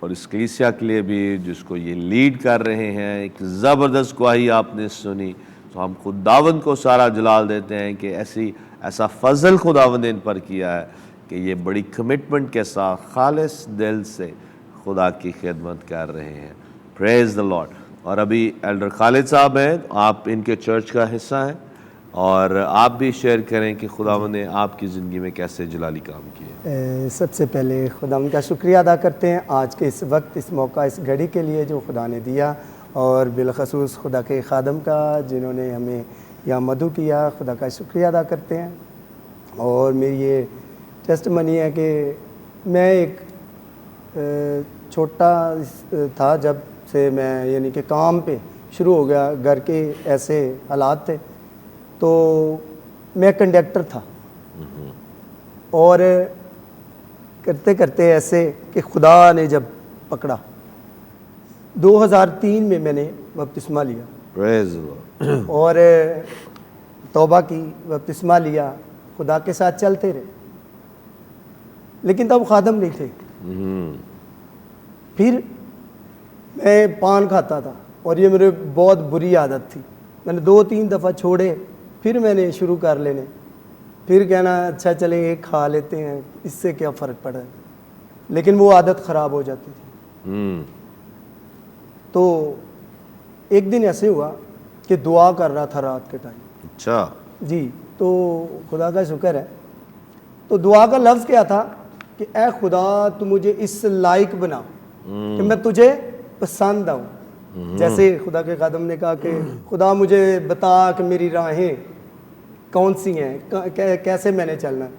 اور اس کلیسیا کے لیے بھی جس کو یہ لیڈ کر رہے ہیں۔ ایک زبردست گواہی آپ نے سنی، تو ہم خداوند کو سارا جلال دیتے ہیں کہ ایسا فضل خداوند نے ان پر کیا ہے کہ یہ بڑی کمٹمنٹ کے ساتھ خالص دل سے خدا کی خدمت کر رہے ہیں۔ پریز دا لارڈ۔ اور ابھی ایلڈر خالد صاحب ہیں، آپ ان کے چرچ کا حصہ ہیں، اور آپ بھی شیئر کریں کہ خداوند نے آپ کی زندگی میں کیسے جلالی کام کیے۔ سب سے پہلے خداوند کا شکریہ ادا کرتے ہیں آج کے اس وقت، اس موقع، اس گھڑی کے لیے جو خدا نے دیا، اور بالخصوص خدا کے خادم کا جنہوں نے ہمیں یہاں مدعو کیا، خدا کا شکریہ ادا کرتے ہیں۔ اور میری یہ ٹیسٹ منی ہے کہ میں ایک چھوٹا تھا جب سے میں یعنی کہ کام پہ شروع ہو گیا، گھر کے ایسے حالات تھے، تو میں کنڈکٹر تھا، اور کرتے کرتے ایسے کہ خدا نے جب پکڑا 2003 میں نے بپتسمہ لیا، پریز اللہ۔ اور توبہ کی، بپتسمہ لیا، خدا کے ساتھ چلتے رہے، لیکن تب خادم نہیں تھے۔ پھر میں پان کھاتا تھا، اور یہ میرے بہت بری عادت تھی، میں نے 2-3 دفعہ چھوڑے، پھر میں نے شروع کر لینے، پھر کہنا اچھا چلیں ایک کھا لیتے ہیں، اس سے کیا فرق پڑا ہے، لیکن وہ عادت خراب ہو جاتی تھی۔ تو ایک دن ایسے ہوا کہ دعا کر رہا تھا رات کے ٹائم، اچھا جی، تو خدا کا شکر ہے، تو دعا کا لفظ کیا تھا کہ اے خدا تو مجھے اس لائق بنا کہ میں تجھے پسند آؤں۔ جیسے خدا کے خادم نے کہا کہ خدا مجھے بتا کہ میری راہیں کون سی ہیں، کیسے میں نے چلنا ہے،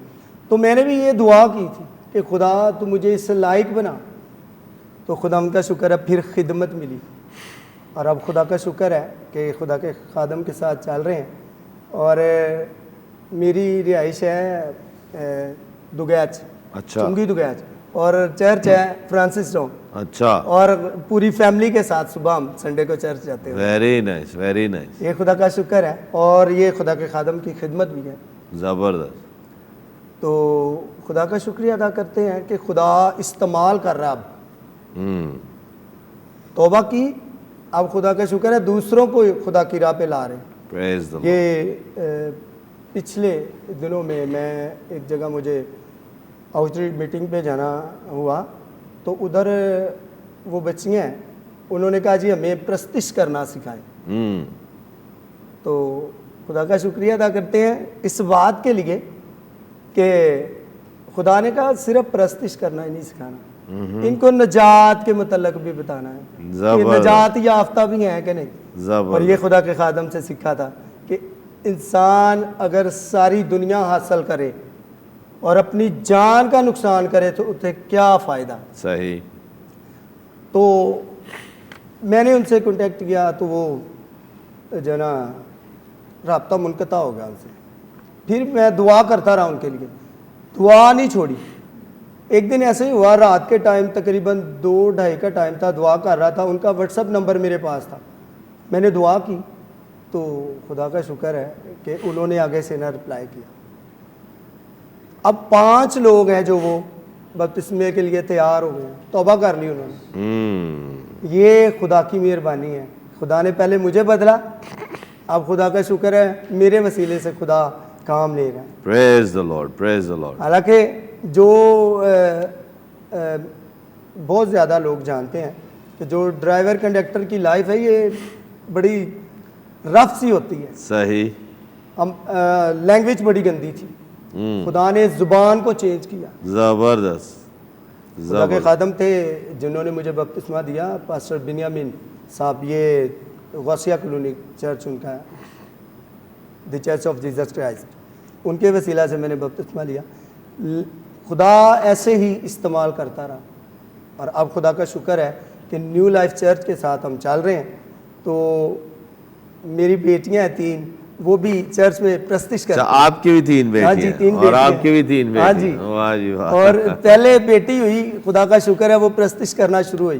تو میں نے بھی یہ دعا کی تھی کہ خدا تو مجھے اس لائق بنا۔ تو خدا ان کا شکر ہے پھر خدمت ملی، اور اب خدا کا شکر ہے کہ خدا کے خادم کے ساتھ چل رہے ہیں، اور میری رہائش ہے دوگیچ، اچھا چنگی دوگیچ، اور چرچ ہے فرانسس ٹاؤن، اچھا، اور پوری فیملی کے ساتھ صبح ہم سنڈے کو چرچ جاتے ہیں۔ ویری نائس، ویری نائس، یہ خدا کا شکر ہے، اور یہ خدا کے خادم کی خدمت بھی ہے۔ زبردست۔ تو خدا کا شکریہ ادا کرتے ہیں کہ خدا استعمال کر رہا، اب توبہ کی، اب خدا کا شکر ہے دوسروں کو خدا کی راہ پہ لا رہے ہیں۔ پریز دا لارڈ۔ یہ پچھلے دنوں میں ایک جگہ مجھے آؤٹریچ میٹنگ پہ جانا ہوا، تو ادھر وہ بچیاں ہیں، انہوں نے کہا جی ہمیں پرستش کرنا سکھائیں۔ تو خدا کا شکریہ ادا کرتے ہیں اس بات کے لیے کہ خدا نے کہا صرف پرستش کرنا ہی نہیں سکھانا، ان کو نجات کے متعلق بھی بتانا ہے کہ نجات یافتہ بھی ہیں کہ نہیں۔ اور یہ خدا کے خادم سے سیکھا تھا کہ انسان اگر ساری دنیا حاصل کرے اور اپنی جان کا نقصان کرے تو اسے کیا فائدہ۔ صحیح۔ تو میں نے ان سے کانٹیکٹ کیا، تو وہ جو نا رابطہ منقطع ہو گیا ان سے۔ پھر میں دعا کرتا رہا ان کے لیے، دعا نہیں چھوڑی۔ ایک دن ایسے ہی ہوا، رات کے ٹائم تقریباً 2-2:30 کا ٹائم تھا، دعا کر رہا تھا، ان کا واٹس ایپ نمبر میرے پاس تھا، میں نے دعا کی، تو خدا کا شکر ہے کہ انہوں نے آگے سے نہ رپلائی کیا۔ اب 5 لوگ ہیں جو وہ بپتسمے کے لیے تیار ہو گئے ہیں، توبہ کر لی انہوں نے۔ یہ خدا کی مہربانی ہے، خدا نے پہلے مجھے بدلا، اب خدا کا شکر ہے میرے وسیلے سے خدا کام لے رہا ہے۔ پریز the lord, praise the lord. حالانکہ جو بہت زیادہ لوگ جانتے ہیں کہ جو ڈرائیور کنڈکٹر کی لائف ہے یہ بڑی رف سی ہوتی ہے، صحیح۔ ہم لینگویج بڑی گندی تھی، خدا نے زبان کو چینج کیا۔ زبردست۔ خدا کے خادم تھے جنہوں نے مجھے بپتسمہ دیا، پاسٹر بنیامین صاحب، یہ غوثیہ کلونی چرچ ان کا ہے، دی چرچ آف جیزس کرائسٹ، ان کے وسیلہ سے میں نے بپتسمہ لیا۔ خدا ایسے ہی استعمال کرتا رہا، اور اب خدا کا شکر ہے کہ نیو لائف چرچ کے ساتھ ہم چل رہے ہیں۔ تو میری بیٹیاں ہیں 3، وہ بھی چرچ میں پرستش کرتی ہیں۔ آپ کی بھی 3 بیٹی ہاں جی، 3 اور آپ کی بھی 3 بیٹی۔ ہاں جی، واہ جی واہ۔ اور پہلے بیٹی ہوئی، خدا کا شکر ہے وہ پرستش کرنا شروع ہوئی،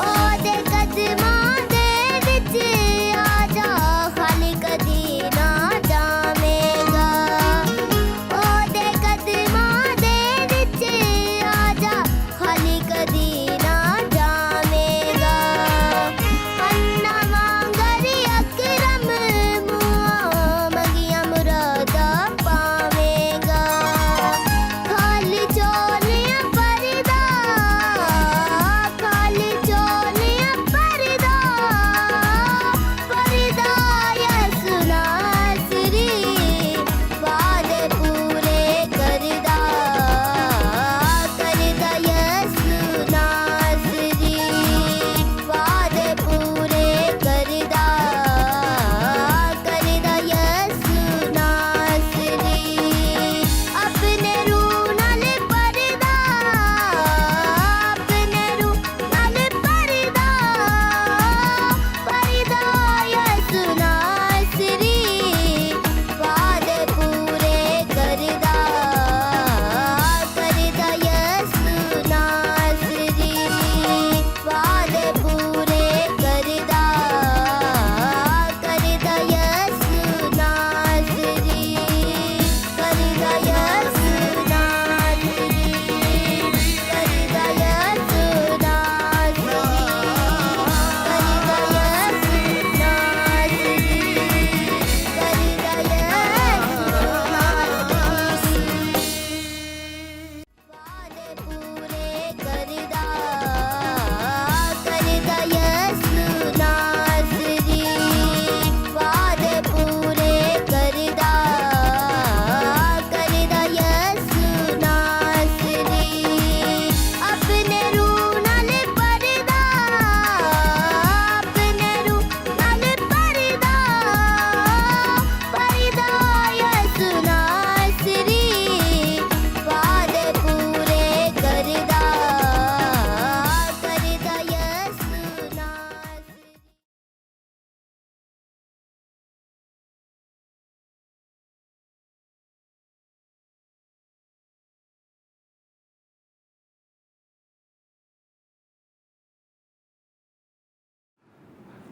ਉਹਦੇ ਕਦਮਾਂ ਦੇ ਵਿੱਚ ਆ ਜਾ, ਖਾਲੀ ਕਦੀ ਨਾ ਜਾਵੇਂਗਾ। ਉਹਦੇ ਕਦਮਾਂ ਦੇ ਵਿੱਚ ਆ ਜਾ, ਖਾਲੀ ਕਦੀ ਨਾ ਜਾਵੇਂਗਾ। ਅੰਨਾ ਵਾਂਗਰ ਅਕਰਮ ਮੂੰਹਾਂ ਮੰਗੀਆਂ ਮੁਰਾਦਾਂ ਪਾਵੇਂਗਾ। ਖਾਲੀ ਝੋਲੀਆਂ ਭਰਦਾ, ਖਾਲੀ ਝੋਲੀਆਂ ਭਰਦਾ, ਭਰਦਾ ਯਿਸੂ ਨਾਸਰੀ, ਵਾਅਦੇ ਪੂਰੇ ਕਰਦਾ, ਕਰਦਾ ਯਿਸੂ ਨਾਸਰੀ, ਵਾਅਦੇ ਪੂਰੇ ਕਰਦਾ, ਕਰਦਾ ਯਿਸੂ ਨਾਸਰੀ। ਆਪਣੇ ਰੂਹ ਨਾਲ ਭਰਦਾ, ਆਪਣੇ ਰੂਹ ਨਾਲ ਭਰਦਾ, ਭਰਦਾ ਯਿਸੂ ਨਾਸਰੀ, ਵਾਅਦੇ ਪੂਰੇ ਕਰਦਾ, ਕਰਦਾ ਯਿਸੂ ਨਾਸਰੀ, ਵਾਅਦੇ ਪੂਰੇ ਕਰਦਾ, ਕਰਦਾ ਯਿਸੂ ਨਾਸਰੀ, ਕਰਦਾ ਯਿਸੂ ਨਾਸਰੀ, ਕਰਦਾ ਯਿਸੂ ਵਾਅਦੇ ਪੂਰੇ ਕਰਦਾ, ਕਰਦਾ ਯਿਸੂ ਨਾਸਰੀ, ਵਾਅਦੇ ਪੂਰੇ ਕਰਦਾ, ਕਰਦਾ ਯਿਸੂ ਨਾਸਰੀ। ਆਪਣੇ ਰੂਹ ਨਾਲ ਭਰਦਾ, ਆਪਣੇ ਰੂਹ ਨਾਲ ਭਰਦਾ, ਭਰਦਾ ਯਿਸੂ ਨਾਸਰੀ, ਵਾਅਦੇ ਪੂਰੇ ਕਰਦਾ, ਕਰਦਾ ਯਿਸੂ ਨਾਸਰੀ।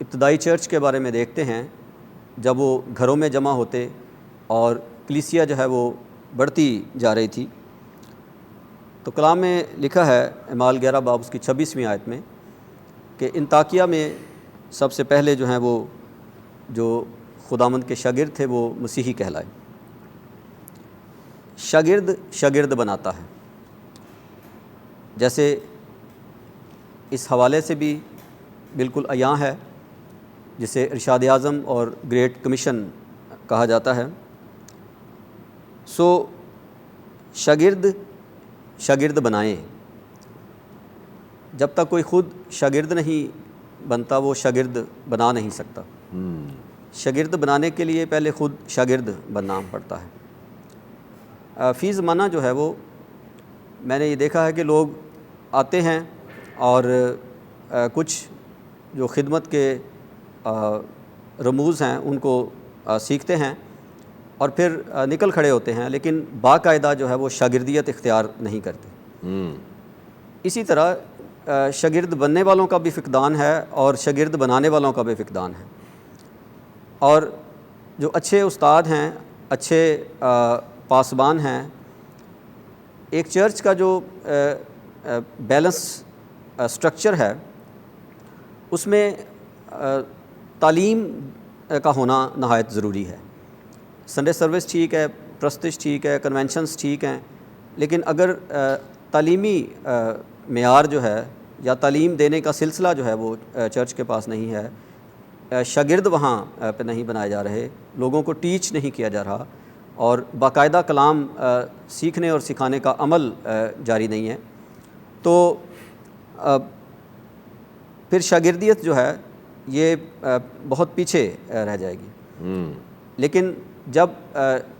ابتدائی چرچ کے بارے میں دیکھتے ہیں، جب وہ گھروں میں جمع ہوتے اور کلیسیا جو ہے وہ بڑھتی جا رہی تھی، تو کلام میں لکھا ہے اعمال 11 باب اس کی 26ویں آیت میں کہ انطاکیہ میں سب سے پہلے جو ہیں وہ جو خداوند کے شاگرد تھے وہ مسیحی کہلائے۔ شاگرد بناتا ہے، جیسے اس حوالے سے بھی بالکل عیاں ہے، جسے ارشاد اعظم اور گریٹ کمیشن کہا جاتا ہے۔ سو شاگرد بنائیں۔ جب تک کوئی خود شاگرد نہیں بنتا وہ شاگرد بنا نہیں سکتا۔ شاگرد بنانے کے لیے پہلے خود شاگرد بننا پڑتا ہے۔ فی زمانہ جو ہے وہ میں نے یہ دیکھا ہے کہ لوگ آتے ہیں اور کچھ جو خدمت کے رموز ہیں ان کو سیکھتے ہیں اور پھر نکل کھڑے ہوتے ہیں، لیکن باقاعدہ جو ہے وہ شاگردیت اختیار نہیں کرتے۔ اسی طرح شاگرد بننے والوں کا بھی فقدان ہے اور شاگرد بنانے والوں کا بھی فقدان ہے، اور جو اچھے استاد ہیں، اچھے پاسبان ہیں، ایک چرچ کا جو بیلنس سٹرکچر ہے اس میں تعلیم کا ہونا نہایت ضروری ہے۔ سنڈے سروس ٹھیک ہے، پرستش ٹھیک ہے، کنونشنز ٹھیک ہیں، لیکن اگر تعلیمی معیار جو ہے یا تعلیم دینے کا سلسلہ جو ہے وہ چرچ کے پاس نہیں ہے، شاگرد وہاں پہ نہیں بنائے جا رہے، لوگوں کو ٹیچ نہیں کیا جا رہا اور باقاعدہ کلام سیکھنے اور سکھانے کا عمل جاری نہیں ہے، تو پھر شاگردیت جو ہے یہ بہت پیچھے رہ جائے گی۔ لیکن جب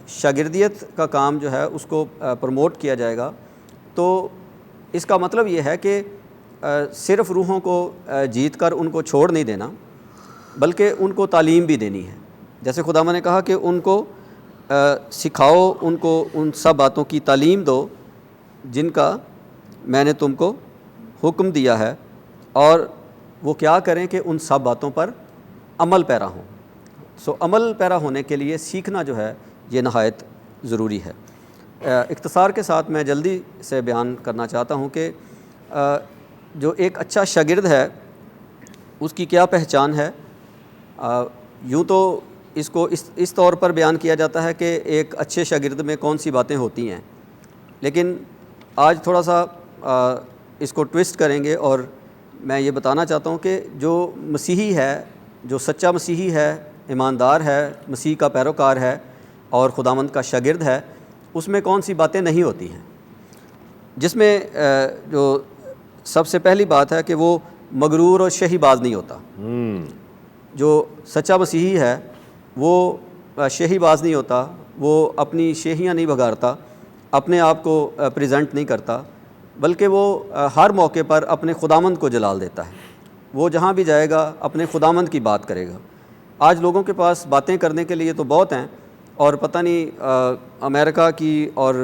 شاگردیت کا کام جو ہے اس کو پروموٹ کیا جائے گا تو اس کا مطلب یہ ہے کہ صرف روحوں کو جیت کر ان کو چھوڑ نہیں دینا، بلکہ ان کو تعلیم بھی دینی ہے۔ جیسے خداوند نے کہا کہ ان کو سکھاؤ، ان کو ان سب باتوں کی تعلیم دو جن کا میں نے تم کو حکم دیا ہے، اور وہ کیا کریں کہ ان سب باتوں پر عمل پیرا ہوں۔ سو عمل پیرا ہونے کے لیے سیکھنا جو ہے یہ نہایت ضروری ہے۔ اختصار کے ساتھ میں جلدی سے بیان کرنا چاہتا ہوں کہ جو ایک اچھا شاگرد ہے اس کی کیا پہچان ہے۔ یوں تو اس کو اس طور پر بیان کیا جاتا ہے کہ ایک اچھے شاگرد میں کون سی باتیں ہوتی ہیں، لیکن آج تھوڑا سا اس کو ٹویسٹ کریں گے اور میں یہ بتانا چاہتا ہوں کہ جو مسیحی ہے، جو سچا مسیحی ہے، ایماندار ہے، مسیح کا پیروکار ہے اور خداوند کا شاگرد ہے، اس میں کون سی باتیں نہیں ہوتی ہیں، جس میں جو سب سے پہلی بات ہے کہ وہ مغرور اور شہی باز نہیں ہوتا۔ جو سچا مسیحی ہے وہ شہی باز نہیں ہوتا، وہ اپنی شہیاں نہیں بگاڑتا، اپنے آپ کو پریزنٹ نہیں کرتا، بلکہ وہ ہر موقع پر اپنے خداوند کو جلال دیتا ہے۔ وہ جہاں بھی جائے گا اپنے خداوند کی بات کرے گا۔ آج لوگوں کے پاس باتیں کرنے کے لیے تو بہت ہیں، اور پتہ نہیں امریکہ کی اور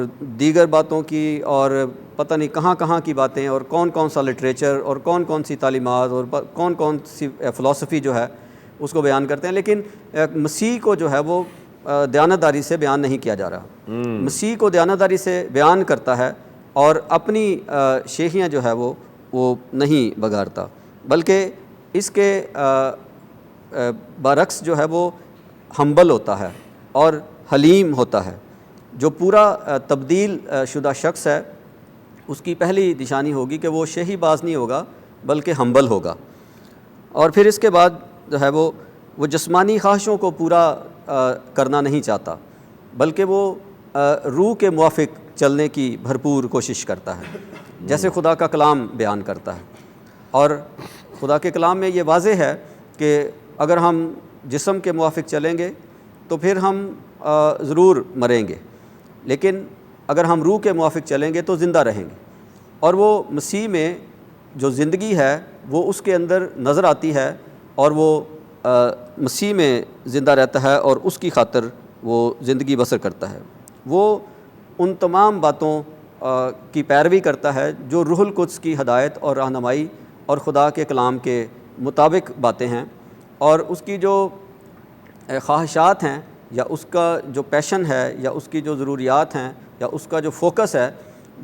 دیگر باتوں کی اور پتہ نہیں کہاں کہاں کی باتیں، اور کون کون سا لٹریچر اور کون کون سی تعلیمات اور کون کون سی فلسفی جو ہے اس کو بیان کرتے ہیں، لیکن مسیح کو جو ہے وہ دیانتداری سے بیان نہیں کیا جا رہا۔ مسیح کو دیانتداری سے بیان کرتا ہے اور اپنی شیخیاں جو ہے وہ نہیں بگاڑتا، بلکہ اس کے برعکس جو ہے وہ ہمبل ہوتا ہے اور حلیم ہوتا ہے۔ جو پورا تبدیل شدہ شخص ہے اس کی پہلی نشانی ہوگی کہ وہ شہی باز نہیں ہوگا بلکہ ہمبل ہوگا، اور پھر اس کے بعد جو ہے وہ جسمانی خواہشوں کو پورا کرنا نہیں چاہتا، بلکہ وہ روح کے موافق چلنے کی بھرپور کوشش کرتا ہے، جیسے خدا کا کلام بیان کرتا ہے۔ اور خدا کے کلام میں یہ واضح ہے کہ اگر ہم جسم کے موافق چلیں گے تو پھر ہم ضرور مریں گے، لیکن اگر ہم روح کے موافق چلیں گے تو زندہ رہیں گے۔ اور وہ مسیح میں جو زندگی ہے وہ اس کے اندر نظر آتی ہے، اور وہ مسیح میں زندہ رہتا ہے اور اس کی خاطر وہ زندگی بسر کرتا ہے۔ وہ ان تمام باتوں کی پیروی کرتا ہے جو روح القدس کی ہدایت اور رہنمائی اور خدا کے کلام کے مطابق باتیں ہیں، اور اس کی جو خواہشات ہیں یا اس کا جو پیشن ہے یا اس کی جو ضروریات ہیں یا اس کا جو فوکس ہے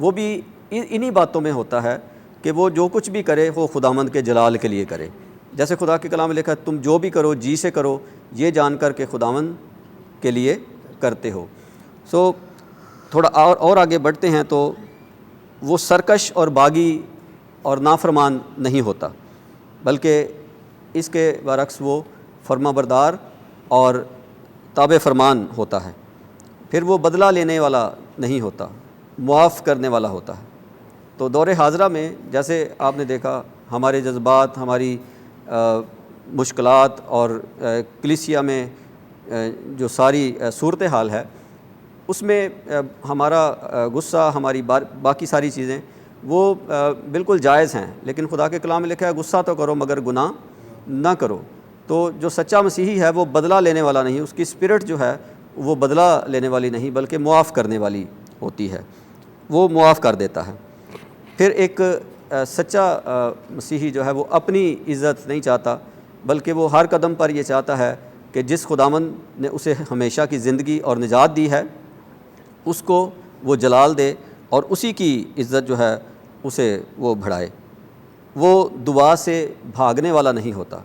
وہ بھی انہی باتوں میں ہوتا ہے کہ وہ جو کچھ بھی کرے وہ خداوند کے جلال کے لیے کرے. جیسے خدا کے کلام میں لکھا ہے تم جو بھی کرو جی سے کرو یہ جان کر کے خداوند کے لیے کرتے ہو. سو تھوڑا اور آگے بڑھتے ہیں تو وہ سرکش اور باغی اور نافرمان نہیں ہوتا بلکہ اس کے برعکس وہ فرما بردار اور تابع فرمان ہوتا ہے. پھر وہ بدلہ لینے والا نہیں ہوتا، معاف کرنے والا ہوتا ہے. تو دور حاضرہ میں جیسے آپ نے دیکھا ہمارے جذبات، ہماری مشکلات اور کلیسیا میں جو ساری صورتحال ہے اس میں ہمارا غصہ، ہماری باقی ساری چیزیں وہ بالکل جائز ہیں، لیکن خدا کے کلام میں لکھا ہے غصہ تو کرو مگر گناہ نہ کرو. تو جو سچا مسیحی ہے وہ بدلہ لینے والا نہیں، اس کی اسپرٹ جو ہے وہ بدلہ لینے والی نہیں بلکہ معاف کرنے والی ہوتی ہے، وہ معاف کر دیتا ہے. پھر ایک سچا مسیحی جو ہے وہ اپنی عزت نہیں چاہتا بلکہ وہ ہر قدم پر یہ چاہتا ہے کہ جس خداوند نے اسے ہمیشہ کی زندگی اور نجات دی ہے اس کو وہ جلال دے اور اسی کی عزت جو ہے اسے وہ بڑھائے. وہ دعا سے بھاگنے والا نہیں ہوتا.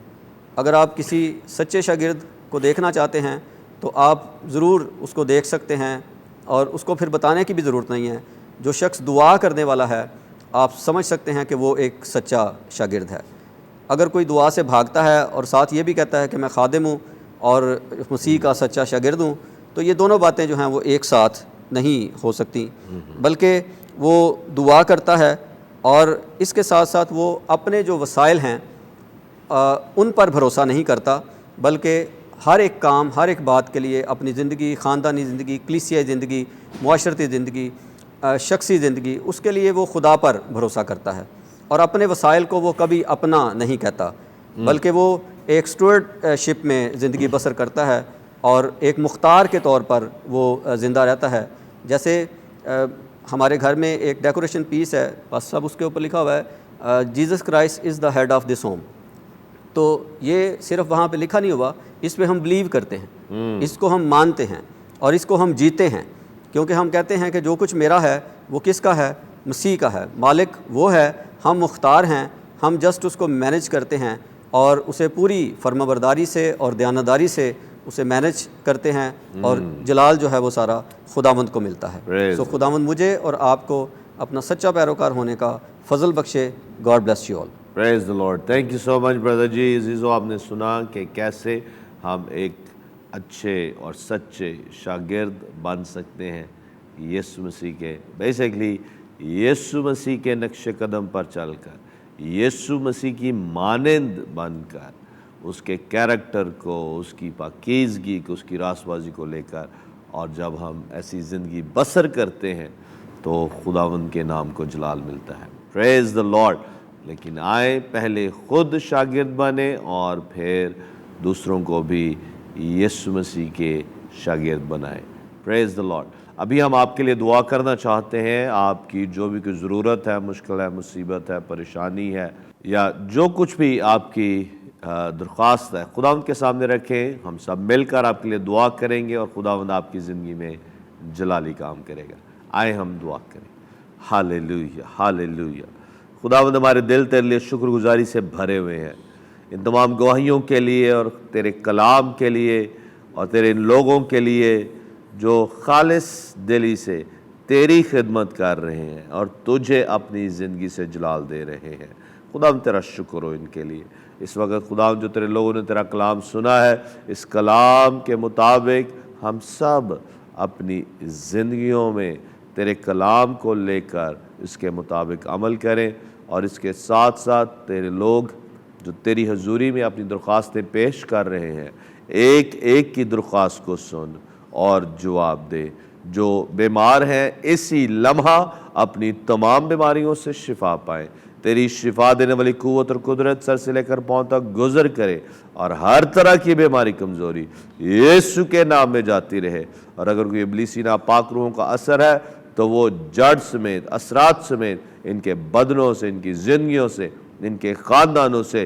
اگر آپ کسی سچے شاگرد کو دیکھنا چاہتے ہیں تو آپ ضرور اس کو دیکھ سکتے ہیں اور اس کو پھر بتانے کی بھی ضرورت نہیں ہے. جو شخص دعا کرنے والا ہے آپ سمجھ سکتے ہیں کہ وہ ایک سچا شاگرد ہے. اگر کوئی دعا سے بھاگتا ہے اور ساتھ یہ بھی کہتا ہے کہ میں خادم ہوں اور مسیح کا سچا شاگرد ہوں تو یہ دونوں باتیں جو ہیں وہ ایک ساتھ نہیں ہو سکتی، بلکہ وہ دعا کرتا ہے اور اس کے ساتھ ساتھ وہ اپنے جو وسائل ہیں ان پر بھروسہ نہیں کرتا بلکہ ہر ایک کام، ہر ایک بات کے لیے اپنی زندگی، خاندانی زندگی، کلیسیائی زندگی، معاشرتی زندگی، شخصی زندگی، اس کے لیے وہ خدا پر بھروسہ کرتا ہے اور اپنے وسائل کو وہ کبھی اپنا نہیں کہتا بلکہ وہ ایک اسٹوارڈ شپ میں زندگی بسر کرتا ہے اور ایک مختار کے طور پر وہ زندہ رہتا ہے. جیسے ہمارے گھر میں ایک ڈیکوریشن پیس ہے، بس سب اس کے اوپر لکھا ہوا ہے Jesus Christ is the head of this home. تو یہ صرف وہاں پہ لکھا نہیں ہوا، اس پہ ہم بلیو کرتے ہیں، اس کو ہم مانتے ہیں اور اس کو ہم جیتے ہیں، کیونکہ ہم کہتے ہیں کہ جو کچھ میرا ہے وہ کس کا ہے؟ مسیح کا ہے. مالک وہ ہے، ہم مختار ہیں، ہم جسٹ اس کو مینیج کرتے ہیں اور اسے پوری فرما برداری سے اور دیانتداری سے اسے مینیج کرتے ہیں اور جلال جو ہے وہ سارا خداوند کو ملتا ہے. سو خداوند مجھے اور آپ کو اپنا سچا پیروکار ہونے کا فضل بخشے. God bless you all. Praise the Lord. Thank you so much brother ji. عزیزو آپ نے سنا کہ کیسے ہم ایک اچھے اور سچے شاگرد بن سکتے ہیں یسوع مسیح کے. بیسیکلی یسوع مسیح کے نقش قدم پر چل کر، یسوع مسیح کی مانند بن کر، اس کے کیریکٹر کو، اس کی پاکیزگی کو، اس کی راستبازی کو لے کر، اور جب ہم ایسی زندگی بسر کرتے ہیں تو خداوند کے نام کو جلال ملتا ہے. پریز دی لارڈ. لیکن آئے پہلے خود شاگرد بنے اور پھر دوسروں کو بھی یسوع مسیح کے شاگرد بنائے. پریز دی لارڈ. ابھی ہم آپ کے لیے دعا کرنا چاہتے ہیں. آپ کی جو بھی کوئی ضرورت ہے، مشکل ہے، مصیبت ہے، پریشانی ہے، یا جو کچھ بھی آپ کی درخواست ہے، خداوند کے سامنے رکھیں. ہم سب مل کر آپ کے لیے دعا کریں گے اور خداوند آپ کی زندگی میں جلالی کام کرے گا. آئے ہم دعا کریں. ہاللیلویا، ہاللیلویا. خداوند ہمارے دل تیرے لیے شکر گزاری سے بھرے ہوئے ہیں، ان تمام گواہیوں کے لیے اور تیرے کلام کے لیے اور تیرے ان لوگوں کے لیے جو خالص دلی سے تیری خدمت کر رہے ہیں اور تجھے اپنی زندگی سے جلال دے رہے ہیں. خداوند تیرا شکر ہو ان کے لیے. اس وقت خداوند جو تیرے لوگوں نے تیرا کلام سنا ہے، اس کلام کے مطابق ہم سب اپنی زندگیوں میں تیرے کلام کو لے کر اس کے مطابق عمل کریں، اور اس کے ساتھ ساتھ تیرے لوگ جو تیری حضوری میں اپنی درخواستیں پیش کر رہے ہیں، ایک ایک کی درخواست کو سن اور جواب دے. جو بیمار ہیں اسی لمحہ اپنی تمام بیماریوں سے شفا پائیں. تیری شفا دینے والی قوت اور قدرت سر سے لے کر پاؤں تک گزر کرے اور ہر طرح کی بیماری، کمزوری یسوع کے نام میں جاتی رہے. اور اگر کوئی ابلیسی ناپاک روحوں کا اثر ہے تو وہ جڑ سمیت، اثرات سمیت ان کے بدنوں سے، ان کی زندگیوں سے، ان کے خاندانوں سے